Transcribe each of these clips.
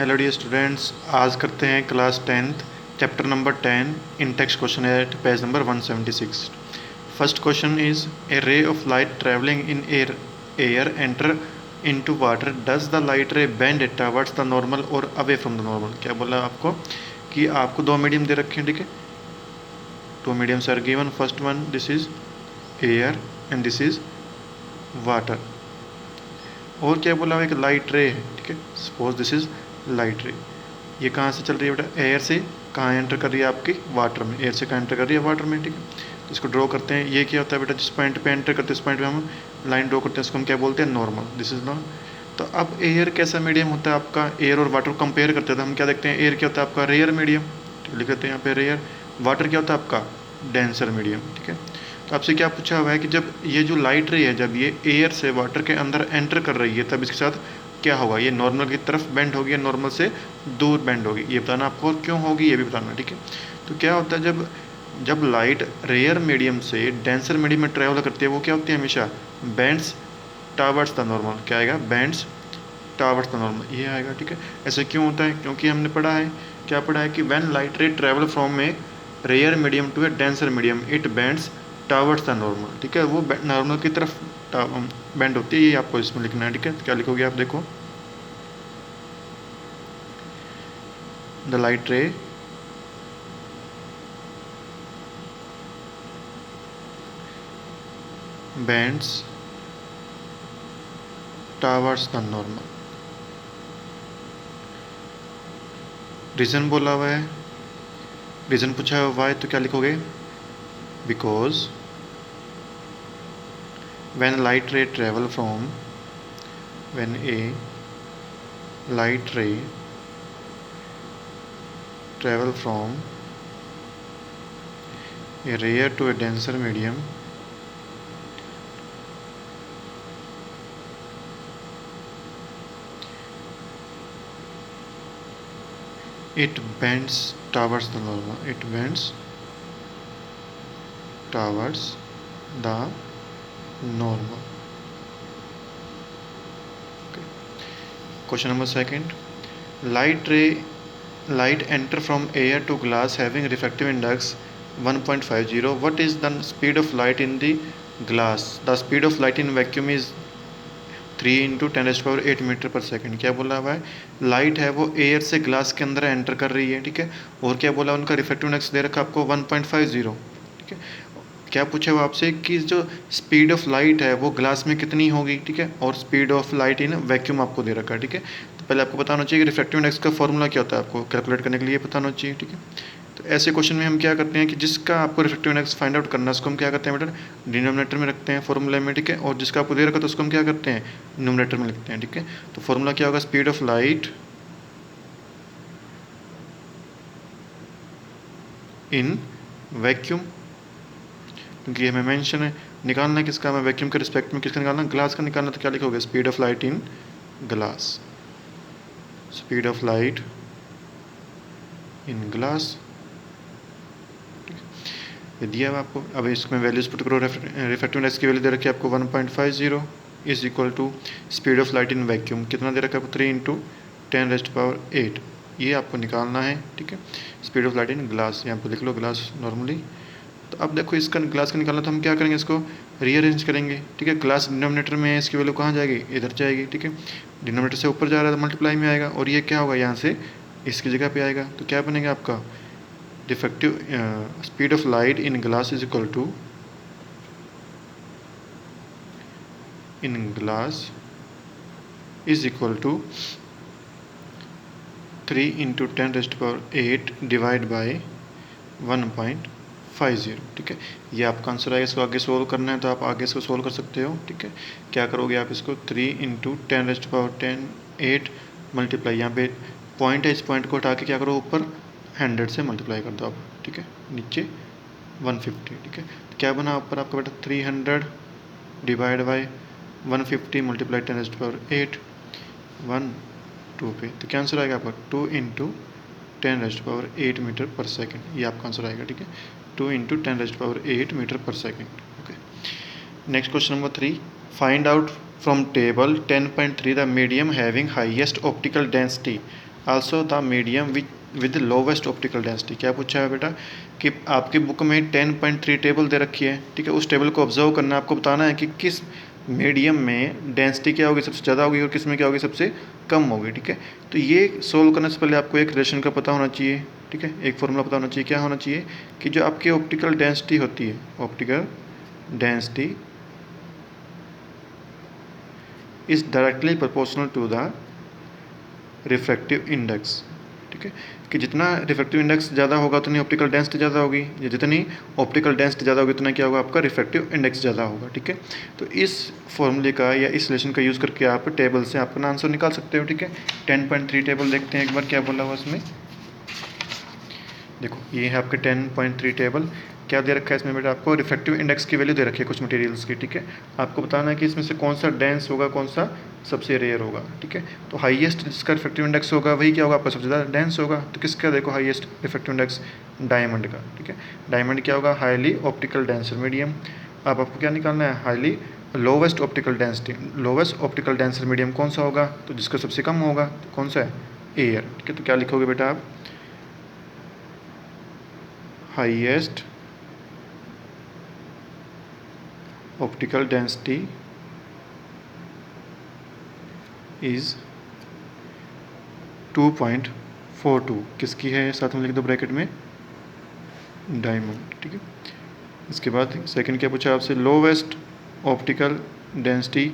Hello dear students, आज करते हैं class 10th chapter number 10 in text question at page number 176। First question is a ray of light travelling in air enter into water, does the light ray bend towards the normal और away from the normal. क्या बोला आपको कि आपको दो medium दे रखे हैं, ठीक है। Two mediums are given. First one this is air and this is water. और क्या बोला हुआ, एक लाइट रे है, ठीक है। सपोज दिस इज लाइट रे। ये कहाँ से चल रही है बेटा? एयर से कहाँ एंटर कर रही है? आपकी वाटर में। एयर से कहाँ एंटर कर रही है? वाटर में, ठीक है। तो इसको ड्रॉ करते हैं। ये क्या होता है बेटा? जिस पॉइंट पे एंटर करते हैं उस पॉइंट पे हम लाइन ड्रॉ करते हैं, उसको हम क्या बोलते हैं? नॉर्मल। This is normal. तो अब एयर कैसा मीडियम होता है आपका? एयर और वाटर को कंपेयर करते हैं तो हम क्या देखते हैं? एयर क्या होता है आपका? रेयर मीडियम, लिख लेते हैं यहाँ पे रेयर। वाटर क्या होता है आपका? डेंसर मीडियम, ठीक है। तो आपसे क्या पूछा हुआ है कि जब ये जो लाइट रे है, जब ये एयर से वाटर के अंदर एंटर कर रही है, तब इसके साथ क्या होगा? ये नॉर्मल की तरफ बेंड होगी या नॉर्मल से दूर बेंड होगी, ये बताना आपको। और क्यों होगी ये भी बताना, ठीक है। तो क्या होता है, जब लाइट रेयर मीडियम से डेंसर मीडियम में ट्रेवल करती है, वो क्या होती है? हमेशा बेंड्स टावर्ड्स द नॉर्मल। क्या आएगा? बेंड्स टावर्ड्स द नॉर्मल, ये आएगा, ठीक है। ऐसे क्यों होता है? क्योंकि हमने पढ़ा है, क्या पढ़ा है कि when light ray travel from a rare medium to a denser medium it bends towards the normal, ठीक है। वो नॉर्मल की तरफ बेंड होती है, ये आपको इसमें लिखना है, ठीक है। तो क्या लिखोगे आप? देखो, the light ray bends towards the normal। Reason बोला हुआ है, रीजन पूछा है वाई, तो क्या लिखोगे? Because when light ray travel from when a light ray travel from a rare to a denser medium, it bends towards the normal, it bends towards the normal। okay. Question number second, light enter from air to glass having refractive index 1.50. What is the speed of light in the glass? The speed of light in vacuum is 3 into 10⁸ metre per second. क्या बोला हुआ है? Light है वो air से glass के अंदर enter कर रही है, ठीक है। और क्या बोला, उनका रिफ्लेक्टिव इंडेक्स दे रखा आपको 1.50, ठीक है। क्या पूछा हुआ आपसे कि जो स्पीड ऑफ लाइट है वो ग्लास में कितनी होगी, ठीक है। और speed of light in vacuum आपको दे रखा है, ठीक है। तो पहले आपको पता होना चाहिए कि रिफ्लेक्टिव इंडेक्स का फॉर्मूला क्या होता है, आपको कैलकुलेट करने के लिए पता होना चाहिए, ठीक है। तो ऐसे क्वेश्चन में हम क्या करते हैं कि जिसका आपको रिफ्लेक्टिव इंडेक्स फाइंड आउट करना है उसको हम क्या करते हैं बेटा? डिनोमिनेटर में रखते हैं फॉर्मूले में, ठीक है। और जिसका आपको दे रखा तो उसको हम क्या करते हैं? न्यूमरेटर में लिखते हैं, ठीक है। तो फॉर्मूला क्या होगा? Speed of light in vacuum, क्योंकि हमें मेंशन है निकालना है किसका? हमें वैक्यूम के रिस्पेक्ट में किसका निकालना? ग्लास का निकालना। तो क्या लिखोगे? Speed of light in glass, speed of light in glass, ये दिया है आपको। अब इसमें वैल्यूज पुट करो। रिफ्लेक्टिव इंडेक्स की वैल्यू दे रखी है आपको 1.50 is equal to speed of light in vacuum कितना दे रखा है आपको? 3 इंटू 10⁸, ये आपको निकालना है, ठीक है। Speed of light in glass यहाँ पर लिख लो, ग्लास नॉर्मली। तो अब देखो, इसका ग्लास का निकालना तो हम क्या करेंगे? इसको रीअरेंज करेंगे, ठीक है। ग्लास डिनोमिनेटर में है, इसकी वैल्यू कहाँ जाएगी? इधर जाएगी, ठीक है। डिनोमिनेटर से ऊपर जा रहा है तो मल्टीप्लाई में आएगा, और ये क्या होगा? यहाँ से इसकी जगह पे आएगा। तो क्या बनेगा आपका? Defective speed of light in glass is equal to, in glass is equal to 3 into 10⁸ divide by 1.50, ठीक है। ये आपका आंसर आएगा। इसको आगे सोल्व करना है तो आप आगे इसको सोल्व कर सकते हो, ठीक है। क्या करोगे आप? इसको 3 इंटू 10⁸ मल्टीप्लाई, यहाँ पे पॉइंट है, इस पॉइंट को हटा के क्या करो? ऊपर 100 से मल्टीप्लाई कर दो आप, ठीक है। नीचे 150, ठीक है। तो क्या बना ऊपर आपका बेटा? 300 डिवाइड बाई 150 मल्टीप्लाई 10⁸ 1 2 पे। तो क्या आंसर आएगा आपका? 2 इंटू 10⁸ मीटर पर सेकेंड, ये आपका आंसर आएगा, ठीक है। 2 into 10⁸ metre per second, okay. Next question number 3, find out from table 10.3 the medium having highest optical density also the medium with lowest optical density. क्या पूछा है बेटा कि आपकी बुक में 10.3 टेबल दे रखी है, ठीक है। उस टेबल को ऑब्जर्व करना है, आपको बताना है कि किस मीडियम में डेंसिटी क्या होगी, सबसे ज़्यादा होगी और किस में क्या होगी, सबसे कम होगी, ठीक है। तो ये सोल्व करने से पहले आपको एक रिलेशन का पता होना चाहिए, ठीक है। एक फॉर्मूला पता होना चाहिए। क्या होना चाहिए कि जो आपकी ऑप्टिकल डेंसिटी होती है, optical density is directly proportional to the refractive index, ठीक है। कि जितना रिफ्रैक्टिव इंडेक्स ज़्यादा होगा उतनी ऑप्टिकल डेंसिटी ज़्यादा होगी, या जितनी ऑप्टिकल डेंसिटी ज़्यादा होगी उतना क्या होगा, आपका रिफ्रैक्टिव इंडेक्स ज़्यादा होगा, ठीक है। तो इस फॉर्मूले का या इस रिलेशन का यूज़ करके आप टेबल से अपना आंसर निकाल सकते हो, ठीक है। 10.3 टेबल देखते हैं एक बार क्या बोला हुआ इसमें। देखो ये है आपके 10.3 टेबल। क्या दे रखा है इसमें बेटा, आपको रिफ्रैक्टिव इंडेक्स की वैल्यू दे रखी है कुछ मटेरियल्स की, ठीक है। आपको बताना है कि इसमें से कौन सा डेंस होगा, कौन सा सबसे रेयर होगा, ठीक है। तो हाईएस्ट जिसका रिफ्रैक्टिव इंडेक्स होगा वही क्या होगा, आपका सबसे ज़्यादा डेंस होगा। तो किसका देखो हाईएस्ट रिफ्रैक्टिव इंडेक्स, डायमंड का, ठीक है। डायमंड क्या होगा, हाईली ऑप्टिकल डेंसर मीडियम। अब आपको क्या निकालना है, highly lowest optical density. Lowest optical denser medium कौन सा होगा, तो जिसका सबसे कम होगा, तो कौन सा है, एयर, ठीक है। तो क्या लिखोगे बेटा आप, हाईएस्ट ऑप्टिकल डेंसिटी इज़ 2.42। किसकी है, साथ में लिख दो ब्रैकेट में, डायमंड, ठीक है। इसके बाद सेकंड क्या पूछा आपसे, लोवेस्ट ऑप्टिकल डेंसिटी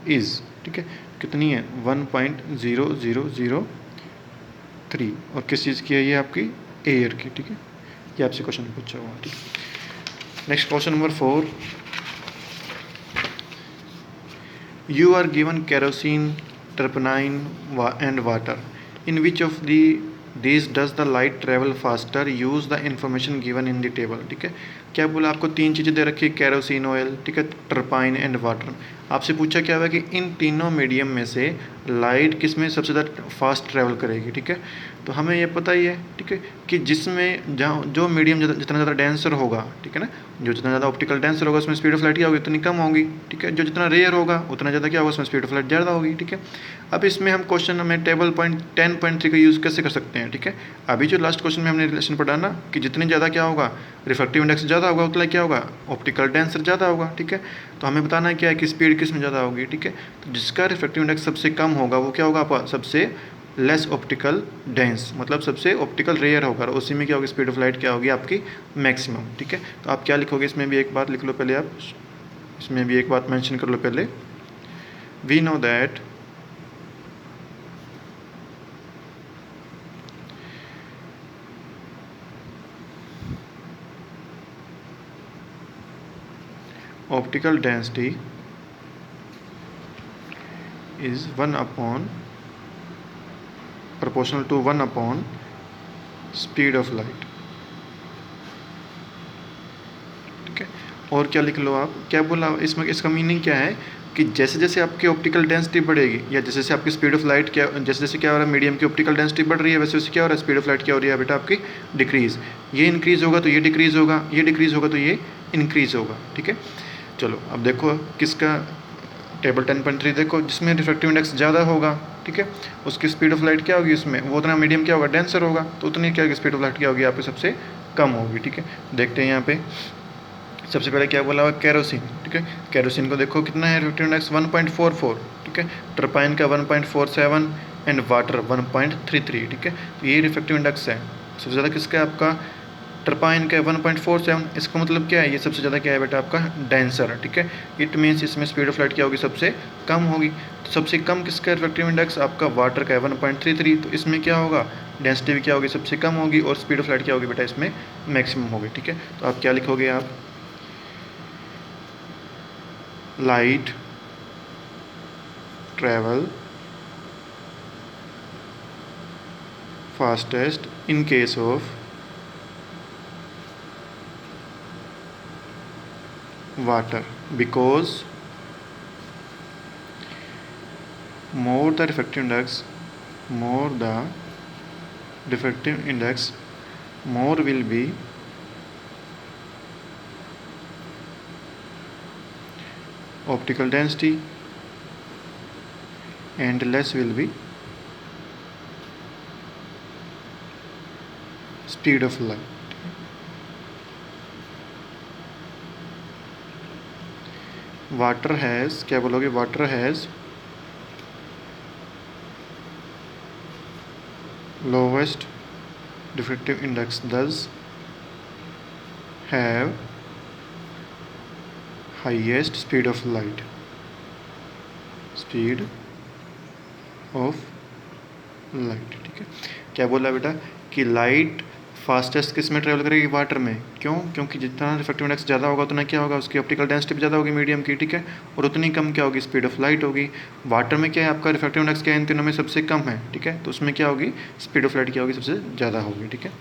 इज़, ठीक है, कितनी है, 1.0003, और किस चीज़ की है ये, आपकी एयर की, ठीक है। ये आपसे क्वेश्चन पूछा हुआ, ठीक है। Next question number 4, you are given kerosene, turpentine and water. In which of these does the light travel faster? Use the information given in the table, ठीक है। क्या बोला, आपको तीन चीज़ें दे रखी है, केरोसिन ऑयल, ठीक है, टर्पाइन एंड वाटर। आपसे पूछा क्या हुआ कि इन तीनों मीडियम में से लाइट किस में सबसे ज़्यादा फास्ट ट्रैवल करेगी, ठीक है। तो हमें ये पता ही है, ठीक है, कि जिसमें जहाँ जो मीडियम जितना ज़्यादा डेंसर होगा, ठीक है ना, जो जितना ज़्यादा ऑप्टिकल डेंसर होगा उसमें स्पीड ऑफ लाइट क्या होगी, उतनी कम होगी, ठीक है। जो जितना रेयर होगा उतना ज़्यादा क्या होगा, उसमें स्पीड ऑफ लाइट ज़्यादा होगी, ठीक है। अब इसमें हम क्वेश्चन में टेबल पॉइंट 10.3 का यूज़ कैसे कर सकते हैं, ठीक है। अभी जो लास्ट क्वेश्चन में हमने रिलेशन पढ़ा ना कि जितनी ज़्यादा क्या होगा, रिफ्रैक्टिव इंडेक्स ज़्यादा होगा उतना क्या होगा, ऑप्टिकल डेंसर ज़्यादा होगा, ठीक है। तो हमें बताना है क्या है कि स्पीड किस में ज़्यादा होगी, ठीक है। तो जिसका रिफ्रैक्टिव इंडेक्स सबसे कम होगा वो क्या होगा, सबसे लेस ऑप्टिकल डेंस, मतलब सबसे ऑप्टिकल रेयर होगा, और उसी में क्या होगी, स्पीड ऑफ लाइट क्या होगी, आपकी मैक्सिमम, ठीक है। तो आप क्या लिखोगे, इसमें भी एक बात लिख लो पहले, आप इसमें भी एक बात मेंशन कर लो पहले। We know that optical density is 1 upon proportional to 1 upon speed of light, ठीक है। और क्या लिख लो आप, क्या बोला इसमें, इसका मीनिंग क्या है कि जैसे जैसे आपकी ऑप्टिकल डेंसिटी बढ़ेगी या जैसे जैसे आपकी स्पीड ऑफ लाइट क्या, जैसे जैसे क्या हो रहा है, मीडियम की ऑप्टिकल डेंसिटी बढ़ रही है, वैसे वैसे क्या हो रहा है, स्पीड ऑफ लाइट क्या हो रही है बेटा, आपकी डिक्रीज़। ये इंक्रीज़ होगा तो ये डिक्रीज़ होगा, ये डिक्रीज़ होगा तो ये इंक्रीज़ होगा, ठीक है। चलो अब देखो किसका, टेबल 10.3 देखो, जिसमें रिफ्रैक्टिव इंडेक्स ज़्यादा होगा, ठीक है, उसकी स्पीड ऑफ लाइट क्या होगी, उसमें वो उतना मीडियम क्या होगा, डेंसर होगा, तो उतनी क्या होगी, स्पीड ऑफ लाइट क्या होगी, यहाँ पे सबसे कम होगी, ठीक है। देखते हैं यहाँ पे सबसे पहले क्या बोला हुआ, केरोसिन, ठीक है। केरोसिन को देखो कितना है, रिफ्रैक्टिव इंडेक्स 1.44, ठीक है। टर्पाइन का 1.47 एंड वाटर 1.33, ठीक है। तो ये रिफ्रैक्टिव इंडेक्स है। सबसे ज़्यादा किसका है, आपका टर्पाइन का 1.47। इसका मतलब क्या है, ये सबसे ज़्यादा क्या है बेटा, आपका डेंसर, ठीक है। इट मीन्स इसमें स्पीड ऑफ लाइट क्या होगी, सबसे कम होगी। तो सबसे कम किसका रिफ्रैक्टिव इंडेक्स, आपका वाटर का है 1.33। तो इसमें क्या होगा, डेंसिटी भी क्या होगी, सबसे कम होगी, और स्पीड ऑफ लाइट क्या होगी बेटा, इसमें मैक्सिमम होगी, ठीक है। तो आप क्या लिखोगे, आप light travel fastest in case of water because more the refractive index, more the refractive index, more will be optical density and less will be speed of light. Water has, क्या बोलोगे, water has lowest diffractive index thus have highest speed of light, speed of light. ठीक है, क्या बोला बेटा कि light fastest किस में ट्रेवल करेगी, वाटर में। क्यों? क्योंकि जितना रिफ्रैक्टिव इंडेक्स ज़्यादा होगा उतना क्या होगा, उसकी ऑप्टिकल डेंसिटी भी ज़्यादा होगी मीडियम की। ठीक है, और उतनी कम क्या होगी, स्पीड ऑफ लाइट होगी। वाटर में क्या है, आपका रिफ्रैक्टिव इंडेक्स क्या है, इन तीनों में सबसे कम है। ठीक है, तो उसमें क्या होगी, स्पीड ऑफ लाइट क्या होगी, सबसे ज़्यादा होगी। ठीक है,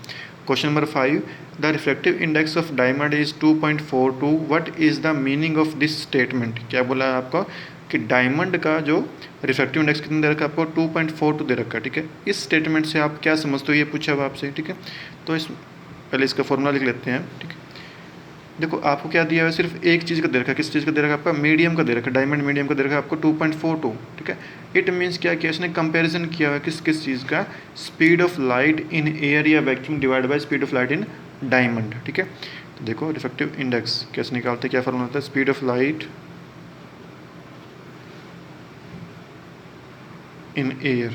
question number 5, the refractive index of diamond is 2.42, what is the meaning of this statement. क्या बोला है आपको कि डायमंड का जो रिफ्रैक्टिव इंडेक्स कितना दे रखा है आपको, 2.42 दे रखा है। ठीक है, इस स्टेटमेंट से आप क्या समझते हो, ये पूछा हुआ आपसे। ठीक है, तो इस पहले इसका फॉर्मूला लिख लेते हैं। ठीक है, देखो आपको क्या दिया हुआ है, सिर्फ एक चीज़ का दे रखा है। किस चीज़ का दे रखा है, आपका मीडियम का दे रखा है, डायमंड मीडियम का दे रखा है आपको 2.42। ठीक है, इट मीन्स क्या किया, इसने कंपैरिजन किया हुआ है किस किस चीज़ का, speed of light in air या vacuum divide by speed of light in diamond. ठीक है, तो देखो रिफ्रैक्टिव इंडेक्स कैसे निकालते हैं, क्या फॉर्मूला होता है, speed of light in air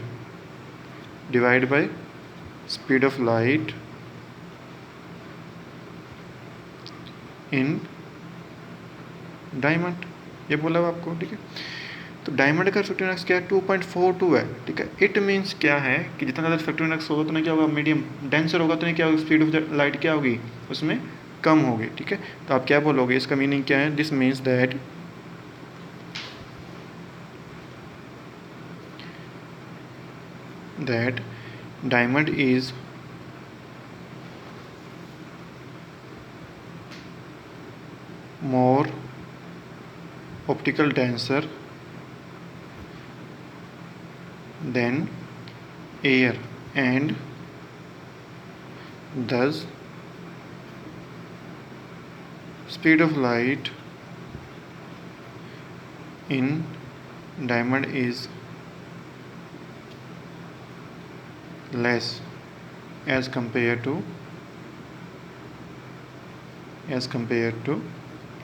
divided by speed of light in diamond, ये बोला हुआ आपको। ठीक है, तो डायमंड का रिफ्रैक्टिव इंडेक्स क्या है, 2.42 है। ठीक है, इट मीन्स क्या है कि जितना ज़्यादा रिफ्रैक्टिव इंडेक्स होगा उतना क्या होगा, मीडियम डेंसर होगा तो क्या होगी, स्पीड ऑफ लाइट क्या होगी, उसमें कम होगी। ठीक है, तो आप क्या बोलोगे, इसका मीनिंग क्या है, this means that diamond is more optical denser than air and thus speed of light in diamond is less as compared to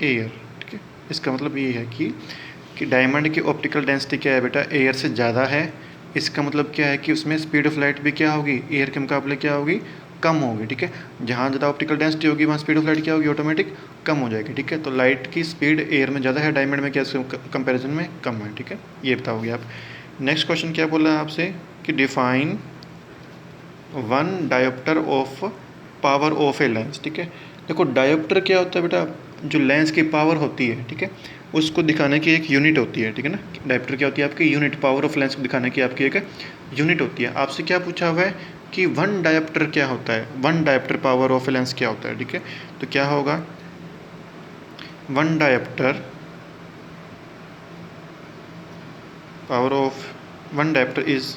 air. ठीक है, इसका मतलब ये है कि डायमंड की ऑप्टिकल डेंसिटी क्या है बेटा, एयर से ज़्यादा है। इसका मतलब क्या है कि उसमें स्पीड ऑफ लाइट भी क्या होगी, एयर के मुकाबले क्या होगी, कम होगी। ठीक है, जहाँ ज़्यादा ऑप्टिकल डेंसिटी होगी वहाँ स्पीड ऑफ लाइट क्या होगी, ऑटोमेटिक कम हो जाएगी। ठीक है, तो लाइट की स्पीड एयर में ज़्यादा है, डायमंड में क्या कंपेरिजन में कम है। ठीक है, ये बताओगे आप। नेक्स्ट क्वेश्चन क्या बोला है आपसे कि define one dioptre of power of a lens. ठीक है, देखो डायोप्टर क्या होता है बेटा, जो लेंस की पावर होती है। ठीक है, उसको दिखाने की एक यूनिट होती है। ठीक है ना, डायोप्टर क्या होती है आपकी, यूनिट, पावर ऑफ लेंस को दिखाने की आपकी एक यूनिट होती है। आपसे क्या पूछा हुआ है कि वन डायोप्टर क्या होता है, one dioptre power of a lens क्या होता है। ठीक है, तो क्या होगा, one dioptre power of one dioptre is,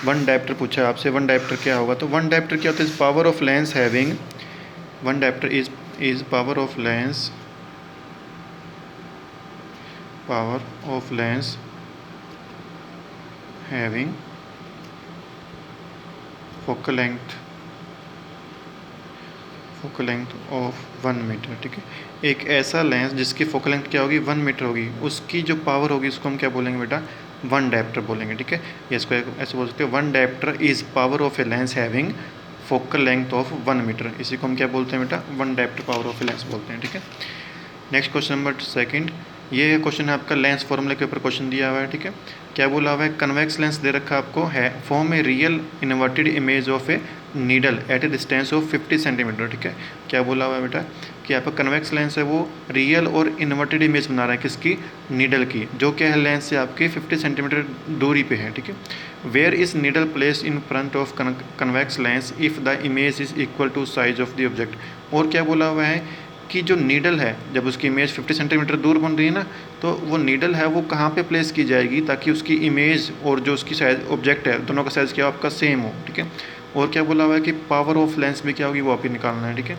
one dioptre पूछा है आपसे, वन डायोप्टर क्या होगा, तो वन डायोप्टर क्या होता है, power of lens having, one dioptre is power of lens, power of lens having focal length of 1 metre. ठीक है, एक ऐसा लेंस जिसकी फोकल लेंथ क्या होगी, 1 मीटर होगी, उसकी जो पावर होगी उसको हम क्या बोलेंगे बेटा, वन डायोप्टर बोलेंगे। ठीक है, ये इसको ऐसे बोल सकते हैं, one dioptre is power of a lens having focal length of 1 metre, इसी को हम क्या बोलते हैं बेटा, one dioptre power of a lens बोलते हैं। ठीक है, नेक्स्ट क्वेश्चन नंबर 2, ये क्वेश्चन है आपका लेंस फॉर्मूले के ऊपर क्वेश्चन दिया हुआ है। ठीक है, क्या बोला हुआ है, कन्वेक्स लेंस दे रखा आपको है, form a real inverted image of a needle at a distance of 50 centimetre. ठीक है, क्या बोला हुआ है बेटा कि आपका कन्वेक्स लेंस है वो रियल और इन्वर्टेड इमेज बना रहा है, किसकी, नीडल की, जो क्या है लेंस से आपकी 50 सेंटीमीटर दूरी पे है। ठीक है, where is needle place in front of convex lens if the image is equal to size of the object. और क्या बोला हुआ है कि जो नीडल है, जब उसकी इमेज 50 सेंटीमीटर दूर बन रही है ना, तो वो नीडल है वो कहाँ पे प्लेस की जाएगी ताकि उसकी इमेज और जो उसकी साइज ऑब्जेक्ट है दोनों का साइज़ क्या आपका सेम हो। ठीक है, और क्या बोला हुआ है कि पावर ऑफ लेंस भी क्या होगी, वो आप ही निकालना है। ठीक है,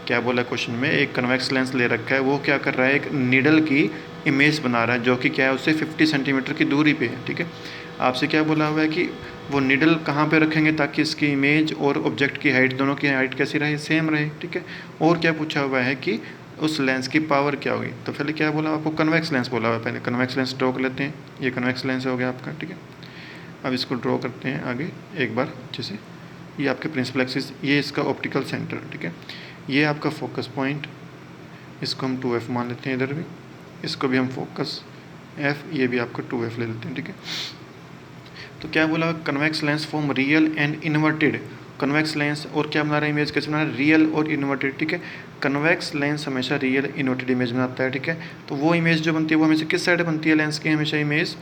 क्या बोला क्वेश्चन में, एक कन्वेक्स लेंस ले रखा है, वो क्या कर रहा है, एक नीडल की इमेज बना रहा है जो कि क्या है उससे 50 सेंटीमीटर की दूरी पे है। ठीक है, आपसे क्या बोला हुआ है कि वो नीडल कहाँ पे रखेंगे ताकि इसकी इमेज और ऑब्जेक्ट की हाइट, दोनों की हाइट कैसी रहे, सेम रहे, ठीक है। और क्या पूछा हुआ है कि उस लेंस की पावर क्या होगी, तो पहले क्या बोला आपको, कन्वेक्स लेंस बोला हुआ है। पहले कन्वेक्स लेंस ड्रॉ कर लेते हैं, ये कन्वेक्स लेंस हो गया आपका, ठीक है। अब इसको ड्रॉ करते हैं आगे एक बार अच्छे से। ये आपके प्रिंसिपल एक्सिस, ये इसका ऑप्टिकल सेंटर, ठीक है। ये आपका फोकस पॉइंट, इसको हम 2f मान लेते हैं, इधर भी इसको भी हम फोकस f, ये भी आपका 2f ले लेते हैं, ठीक है। तो क्या बोला, convex lens form real and inverted. Convex lens और क्या बना रहा है, इमेज कैसे बना रहा है, रियल और इन्वर्टेड, ठीक है। कन्वेक्स लेंस हमेशा रियल इन्वर्टेड इमेज बनाता है, ठीक है। तो वो इमेज जो बनती है वो हमेशा किस साइड बनती है, लेंस की हमेशा इमेज,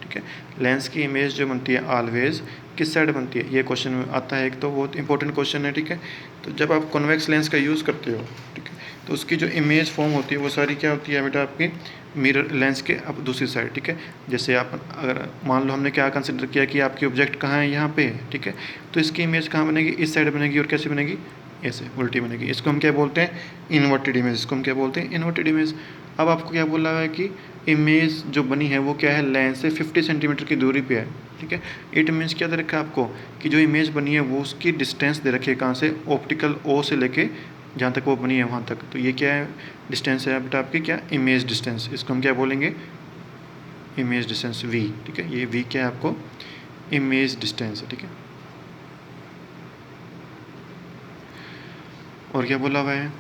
ठीक है। लेंस की इमेज जो बनती है ऑलवेज किस साइड बनती है, ये क्वेश्चन में आता है एक, तो बहुत इंपॉर्टेंट क्वेश्चन है, ठीक है। तो जब आप कन्वेक्स लेंस का यूज़ करते हो, ठीक है, तो उसकी जो इमेज फॉर्म होती है वो सारी क्या होती है बेटा, आपकी मिरर लेंस के अब दूसरी साइड, ठीक है। जैसे आप अगर मान लो हमने क्या कंसिडर किया कि आपकी ऑब्जेक्ट कहाँ है, यहाँ पे, ठीक है, तो इसकी इमेज कहाँ बनेगी, इस साइड बनेगी, और कैसे बनेगी, ऐसे उल्टी बनेगी। इसको हम क्या बोलते हैं, इन्वर्टेड इमेज, इसको हम क्या बोलते हैं, इन्वर्टेड इमेज। अब आपको क्या बोला है कि इमेज जो बनी है वो क्या है, लेंस से 50 सेंटीमीटर की दूरी पे है, ठीक है। इट मीन्स क्या दे रखा है आपको कि जो इमेज बनी है वो उसकी डिस्टेंस दे रखी है, कहाँ से, ऑप्टिकल ओ से लेके जहाँ तक वो बनी है वहाँ तक। तो ये क्या है, डिस्टेंस है बेटा आपकी, क्या, इमेज डिस्टेंस। इसको हम क्या बोलेंगे, इमेज डिस्टेंस v, ठीक है। ये v क्या है आपको, इमेज डिस्टेंस है, ठीक है। और क्या बोला हुआ है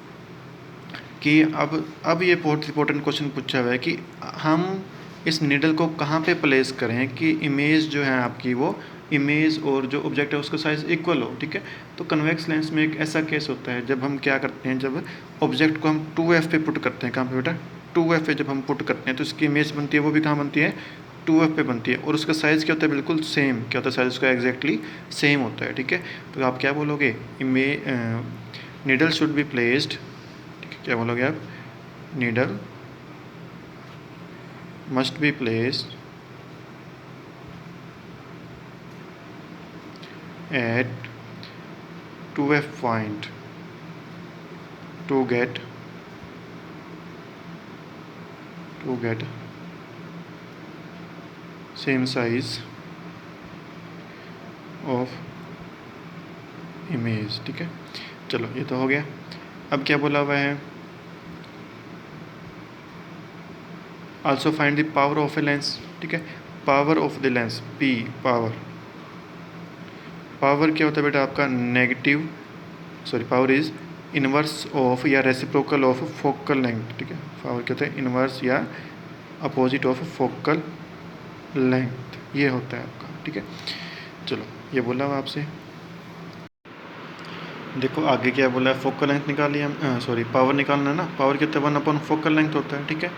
कि अब ये बहुत इंपॉर्टेंट क्वेश्चन पूछा हुआ है कि हम इस नीडल को कहाँ पे प्लेस करें कि इमेज जो है आपकी वो इमेज और जो ऑब्जेक्ट है उसका साइज़ इक्वल हो, ठीक है। तो कन्वेक्स लेंस में एक ऐसा केस होता है जब हम क्या करते हैं, जब ऑब्जेक्ट को हम 2f पे पुट करते हैं, कहाँ पे बेटा, 2f पे जब हम पुट करते हैं तो इसकी इमेज बनती है वो भी कहाँ बनती है, 2f पे बनती है। और उसका साइज़ क्या होता है, बिल्कुल सेम, क्या होता है, साइज़ उसका एग्जैक्टली सेम होता है, ठीक है। तो आप क्या बोलोगे, नीडल शुड बी प्लेस्ड, ठीक है, क्या बोलोगे आप, needle must be placed at 2f point to get same size of image, ठीक है। चलो ये तो हो गया। अब क्या बोला हुआ है, also find the power of a lens, ठीक है। Power of the lens, P, power क्या होता है बेटा आपका, negative, sorry, power is inverse of या रेसिप्रोकल ऑफ फोकल लेंथ, ठीक है। पावर क्या होता है, इनवर्स या अपोजिट ऑफ फोकल लेंथ, ये होता है आपका, ठीक है। चलो ये बोला हुआ आपसे, देखो आगे क्या बोला है, फोकल लेंथ निकाली हम, सॉरी पावर निकालना है ना, पावर कितना, 1 अपॉन फोकल लेंथ होता है, ठीक है।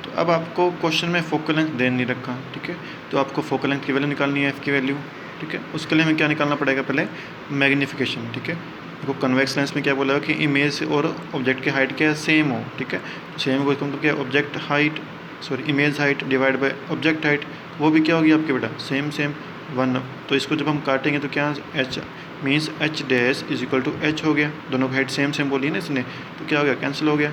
तो अब आपको क्वेश्चन में फोकल लेंथ दे नहीं रखा, ठीक है। तो आपको फोकल लेंथ की वैल्यू निकालनी है, एफ की वैल्यू, ठीक है। उसके लिए हमें क्या निकालना पड़ेगा, पहले मैग्नीफिकेशन, ठीक है। देखो कन्वेक्स लेंस में क्या बोला है कि इमेज और ऑब्जेक्ट की हाइट क्या है, सेम हो, ठीक है। सेम को मतलब क्या, object height, sorry image height divide by object height, वो भी क्या होगी आपके बेटा, सेम 1। तो इसको जब हम काटेंगे तो क्या, H means H dash is equal to H हो गया, दोनों की हाइट सेम बोली ना इसने, तो क्या हो गया, कैंसिल हो गया,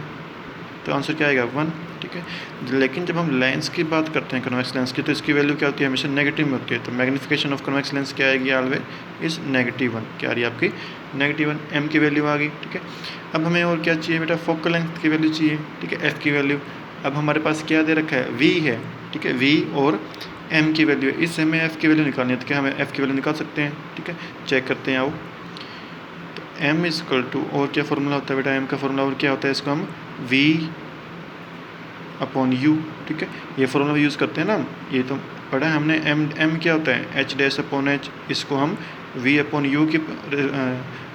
तो आंसर क्या आएगा, 1, ठीक है। लेकिन जब हम लेंस की बात करते हैं कन्वेक्स लेंस की, तो इसकी वैल्यू क्या होती है, हमेशा नेगेटिव में होती है। तो मैग्नीफिकेशन ऑफ कन्वेक्स लेंस क्या आएगी, ऑलवेज इज -1, क्या आ रही है आपकी, -1, एम की वैल्यू आ गई, ठीक है। अब हमें और क्या चाहिए बेटा, फोकल लेंथ की वैल्यू चाहिए, ठीक है, एफ की वैल्यू। अब हमारे पास क्या दे रखा है, वी है, ठीक है, वी और एम की वैल्यू है, इससे हमें एफ की वैल्यू निकालनी है, तो क्या हमें एफ की वैल्यू निकाल सकते हैं, ठीक है। चेक करते हैं आओ, तो एम इज इक्वल टू, और क्या फॉर्मूला होता है बेटा, एम का फॉर्मूला और क्या होता है, इसको हम वी अपॉन यू, ठीक है, ये फॉर्मूला यूज़ करते हैं ना, ये तो पढ़ा है हमने। एम क्या होता है, एच डैश अपॉन एच, इसको हम वी अपॉन यू की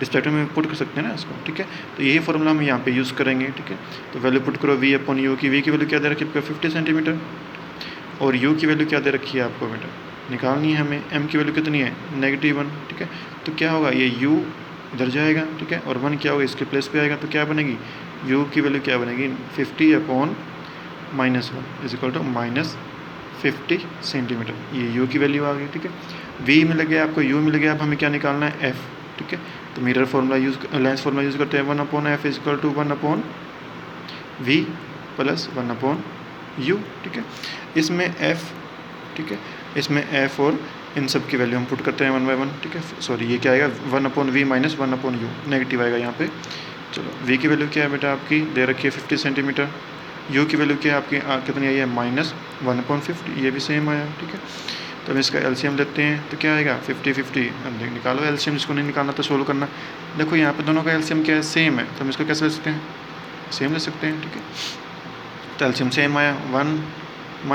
रिस्पेक्ट में पुट कर सकते हैं ना इसको, ठीक है। तो यही फॉर्मूला हम यहाँ पे यूज़ करेंगे, ठीक है। तो वैल्यू पुट करो वी अपॉन यू की, वी की वैल्यू क्या दे रखी है आपको, 50 सेंटीमीटर, और यू की वैल्यू क्या दे रखी है आपको बेटा, निकालनी है हमें। एम की वैल्यू कितनी है, -1, ठीक है। तो क्या होगा, ये यू इधर जाएगा, ठीक है, और 1 क्या होगा, इसके प्लेस पे आएगा, तो क्या बनेगी, यू की वैल्यू क्या बनेगी, 50 upon -1 is equal to -50 centimetre, ये यू की वैल्यू आ गई, ठीक है। वी मिल गया आपको, यू मिल गया, अब हमें क्या निकालना है, एफ, ठीक है। तो mirror formula lens formula use करते हैं, 1/f is equal to 1/v plus 1/u, ठीक है। इसमें एफ, ठीक है, इसमें एफ और इन सब की वैल्यू हम पुट करते हैं 1 बाय 1, ठीक है। सॉरी, ये क्या आएगा 1/v माइनस 1/u, नेगेटिव आएगा यहाँ पे। चलो, v की वैल्यू क्या है बेटा आपकी दे रखी है 50 सेंटीमीटर। u की वैल्यू क्या है आपकी कितनी आई है -1/50, ये भी सेम आया, ठीक है। तो हम इसका एलसीएम लेते हैं तो क्या आएगा 50/50, निकालो एलसीएम, इसको नहीं निकालना तो सोल्व करना। देखो यहाँ पे दोनों का एलसीएम क्या है, सेम है, तो हम इसको कैसे ले सकते हैं, सेम ले सकते हैं, ठीक है। तो एलसीएम सेम आया 1 -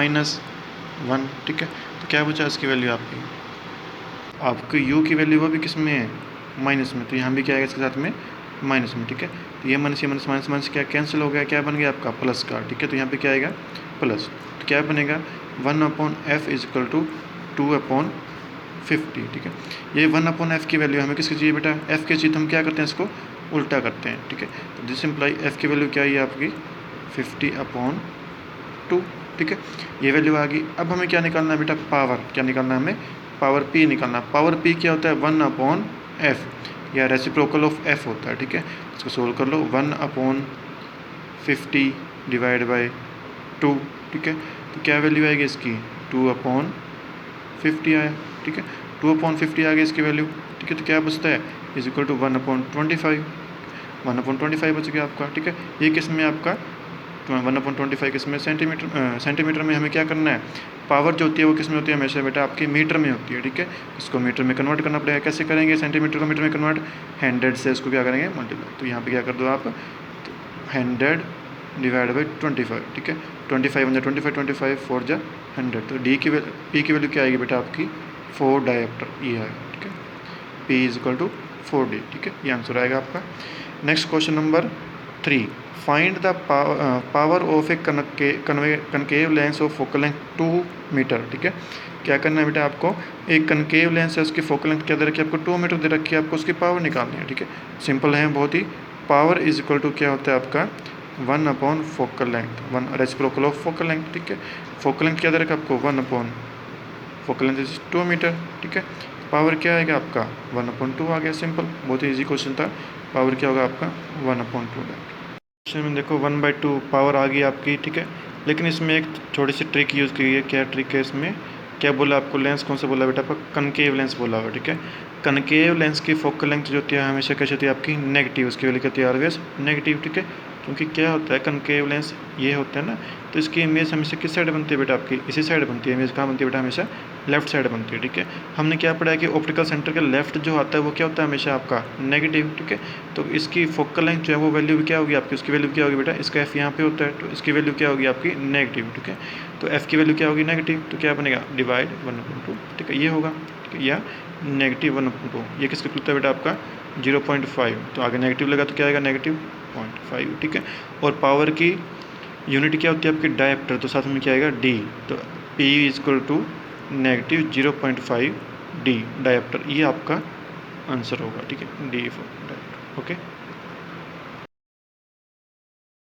1, ठीक है। तो क्या बचा इसकी वैल्यू आपकी u की वैल्यू वो भी किस में है, माइनस में, तो यहाँ भी क्या आएगा इसके साथ में माइनस में, ठीक है। तो ये माइनस माइनस क्या कैंसिल हो गया, क्या बन गया आपका प्लस का, ठीक है। तो यहाँ पे क्या आएगा प्लस, तो क्या बनेगा 1/f = 2/50, ठीक है। ये 1/f की वैल्यू हमें किसकी चाहिए बेटा, f की चाहिए, तो हम क्या करते हैं इसको उल्टा करते हैं, ठीक है। तो दिस इम्प्लाई f की वैल्यू क्या है आपकी 50/2, ठीक है। ये वैल्यू आ गई। अब हमें क्या निकालना है बेटा, पावर, क्या निकालना है हमें, पावर p निकालना। पावर p क्या होता है 1/f, या रेसिप्रोकल ऑफ f होता है, ठीक है। इसको सोल्व कर लो, 1/50 डिवाइड बाई 2, ठीक है। तो क्या वैल्यू आएगी इसकी 2/50 आया, ठीक है। 2/50 आ गई इसकी वैल्यू, ठीक है। तो क्या बचता है = 1/25, 1/25 बच गया आपका, ठीक है। ये किस में आपका 1/25 किस में, सेंटीमीटर में हमें क्या करना है, पावर जो होती है वो किस में होती है हमेशा बेटा आपकी मीटर में होती है, ठीक है। इसको मीटर में कन्वर्ट करना पड़ेगा, कैसे करेंगे सेंटीमीटर को मीटर में कन्वर्ट, 100 से इसको क्या करेंगे मल्टीप्लाई। तो यहाँ पे क्या कर दो आप 100 डिवाइड बाई 25, ठीक है। 25 × 25, 25 4 × 100, तो p की वैल्यू क्या आएगी बेटा आपकी 4 डायप्टर, ये आएगा, ठीक है। p = 4d, ठीक है, ये आंसर आएगा आपका। Next question number 3, find the power of a concave lens of focal length 2 metre, ठीक है। क्या करना है बेटा आपको, एक कनकेव लेंस है, उसकी फोकल लेंथ क्या दे रखी है आपको 2 मीटर दे रखी है, आपको उसकी पावर निकालनी है, ठीक है। सिंपल है बहुत ही, पावर = क्या होता है आपका one by focal length, 1 reciprocal of focal length, ठीक है। फोकल लेंथ क्या दे रखा है आपको 1/फोकल लेंथ इज 2 मीटर, ठीक है। पावर क्या आएगा आपका 1/2 आ गया, सिंपल, बहुत ही ईजी क्वेश्चन था। पावर क्या होगा आपका 1/2। क्वेश्चन में देखो 1/2 पावर आ गई आपकी, ठीक है। लेकिन इसमें एक छोटी सी ट्रिक यूज़ की है। क्या ट्रिक है इसमें, क्या बोला आपको, लेंस कौन सा बोला बेटा आपका, कनकेव लेंस बोला हुआ, ठीक है। कनकेव लेंस की फोकल लेंथ जो होती है हमेशा कैसे होती है आपकी नेगेटिव, उसकी वैल्यू कहती है ऑलवेज नेगेटिव, ठीक है। क्योंकि क्या होता है कनकेव लेंस ये होता है ना, तो इसकी इमेज हमेशा किस साइड बनती है बेटा आपकी, इसी साइड बनती है। इमेज कहाँ बनती है बेटा, हमेशा लेफ्ट साइड बनती है, ठीक है। हमने क्या पढ़ा है कि ऑप्टिकल सेंटर के लेफ्ट जो आता है वो क्या होता है हमेशा आपका नेगेटिव, ठीक है। तो इसकी फोकल लेंथ जो है वो वैल्यू क्या होगी आपकी, उसकी वैल्यू क्या होगी बेटा, इसका f यहाँ पे होता है, तो इसकी वैल्यू क्या होगी आपकी नेगेटिव, ठीक है। तो f की वैल्यू क्या होगी नेगेटिव, तो क्या बनेगा डिवाइड 1/2, ठीक है, ये होगा, ठीक है, या -1/2। ये किसका होता है बेटा आपका 0.5, तो आगे नेगेटिव लगा तो क्या आएगा -0.5, ठीक है। और पावर की यूनिट क्या होती है आपकी डायप्टर, तो साथ में क्या आएगा d, तो p = -0.5 d डायप्टर, ये आपका आंसर होगा, ठीक है, d फॉर डायप्टर, ओके।